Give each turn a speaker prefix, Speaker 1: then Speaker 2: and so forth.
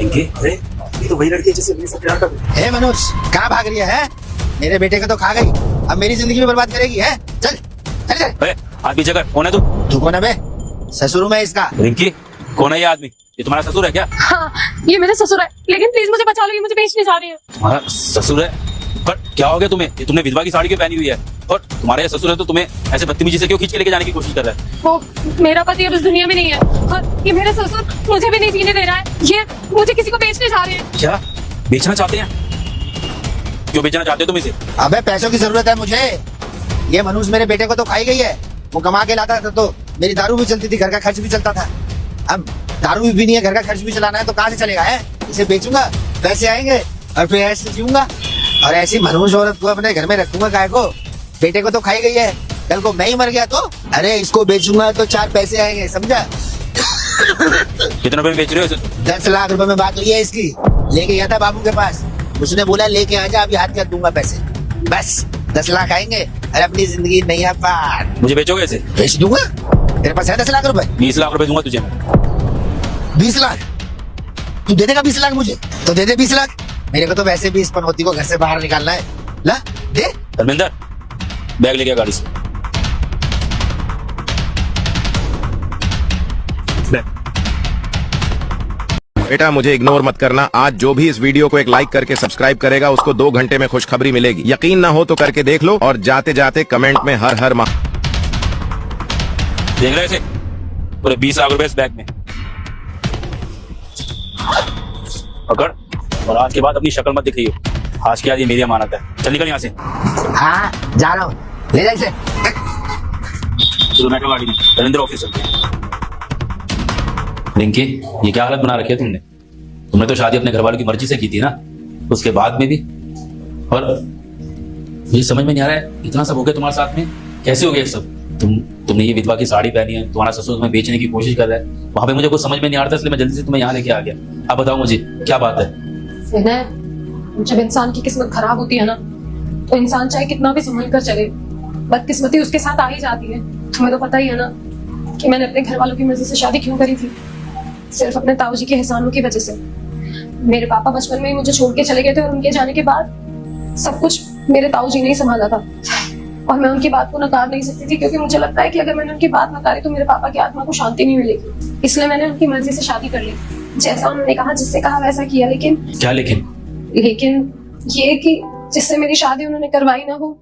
Speaker 1: रिंकी, अरे ये तो वही लड़की है जिससे मेरे साथ प्यार कर।
Speaker 2: हे मनोज, कहाँ भाग रही है? मेरे बेटे का तो खा गई, अब मेरी जिंदगी में बर्बाद करेगी है? चल चल चल।
Speaker 1: अरे हाथ पीछे कर, कौन है तू?
Speaker 2: तू कौन है बे? ससुर हूं मैं इसका।
Speaker 1: रिंकी, कौन है ये आदमी? ये तुम्हारा ससुर है क्या?
Speaker 3: हाँ, ये मेरा ससुर है, लेकिन प्लीज मुझे बचा लो, ये मुझे बेचने जा रही है।
Speaker 1: तुम्हारा ससुर है? पर क्या हो गया तुम्हें? ये तुमने विधवा की साड़ी क्यों पहनी हुई है? और तुम्हारा ये ससुर है तो तुम्हें ऐसे बदतमीजी से क्यों खींच के लेके जाने की कोशिश कर रहा है?
Speaker 3: वो मेरा पति अब इस दुनिया में नहीं है, और ये मेरा ससुर मुझे भी नहीं जीने दे रहा है। ये मुझे किसी को बेचने जा रहे हैं।
Speaker 1: क्या बेचना चाहते हैं? क्यों बेचना चाहते हो तुम इसे?
Speaker 2: अबे पैसों की जरूरत है मुझे। ये मनोज मेरे बेटे को तो खाई गई है। वो कमा के लाता था तो मेरी दारू भी चलती थी, घर का खर्च भी चलता था। अब दारू भी नहीं है, घर का खर्च भी चलाना है, तो कहाँ से चलेगा है? इसे बेचूंगा, पैसे आएंगे और फिर ऐसे जीऊंगा। और ऐसी मनोज औरत को अपने घर में रखूंगा काहे को? बेटे को तो खाई गई है, कल को मैं ही मर गया तो? अरे इसको बेचूंगा तो 4 पैसे आएंगे, समझा?
Speaker 1: कितने रुपए में बेच रहे हो इसे?
Speaker 2: 10 लाख रुपए में बात हुई है इसकी। लेके गया था बाबू के पास, उसने बोला लेके आ जा, अभी हाथ कर दूंगा पैसे। बस 10 लाख आएंगे और अपनी जिंदगी नहीं है पार।
Speaker 1: मुझे बेचोगे इसे?
Speaker 2: बेच दूंगा। तेरे पास है 10 लाख रुपए?
Speaker 1: 20 लाख रुपए दूंगा तुझे।
Speaker 2: 20 लाख? तू दे देगा 20 लाख मुझे? तो दे दे 20 लाख। मेरे को तो वैसे भी इस पनौती को घर से बाहर निकालना है। ला दे।
Speaker 1: धर्मेंद्र, बैग लेके आ गाड़ी से।
Speaker 4: बेटा मुझे इग्नोर मत करना। आज जो भी इस वीडियो को एक लाइक करके सब्सक्राइब करेगा उसको 2 घंटे में खुशखबरी मिलेगी। यकीन ना हो तो करके देख लो और जाते जाते कमेंट में हर हर माह।
Speaker 1: देख रहे इसे? पूरे 20 लाख रुपए इस बैग में। पकड़, और आज के बाद अपनी शक्ल मत दिखाइयो। आज के बाद ये मेरी अमानत है। चल निकल यहाँ से।
Speaker 2: हाँ जा रहा हूँ, ले जा इसे।
Speaker 1: चलो बैठो गाड़ी में, धर्मेंद्र ऑफिस चलते हैं। रिंकी, ये क्या हालत बना रखी है तुमने? तुमने तो शादी अपने घर वालों की मर्जी से की थी ना, उसके बाद में भी। और मुझे समझ में नहीं आ रहा है, इतना सब हो गया तुम्हारे साथ में, कैसे हो गया सब? तुमने ये विधवा की साड़ी पहनी है, तुम्हारा ससुर तुम्हें बेचने की कोशिश कर रहा है, वहां पे मुझे कुछ समझ में नहीं आ रहा था, इसलिए मैं जल्दी से तुम्हें यहाँ लेके आ गया। अब बताओ मुझे क्या बात है?
Speaker 3: विनय, जब इंसान की किस्मत खराब होती है ना, तो इंसान चाहे कितना भी संभल कर चले, बदकिस्मती उसके साथ आ ही जाती है। तुम्हें तो पता ही है ना कि मैंने अपने घर वालों की मर्जी से शादी क्यों करी थी? सिर्फ अपने ताऊजी के एहसानों की वजह से। मेरे पापा बचपन में ही मुझे छोड़ के चले गए थे, और उनके जाने के बाद सब कुछ मेरे ताऊजी ने ही संभाला था। और मैं उनकी बात को नकार नहीं सकती थी, क्योंकि मुझे लगता है कि अगर मैंने उनकी बात नकारी तो मेरे पापा की आत्मा को शांति नहीं मिलेगी। इसलिए मैंने उनकी मर्जी से शादी कर ली। जैसा उन्होंने कहा, जिससे कहा वैसा किया। लेकिन
Speaker 1: क्या लेकिन?
Speaker 3: लेकिन ये कि जिससे मेरी शादी उन्होंने करवाई ना, वो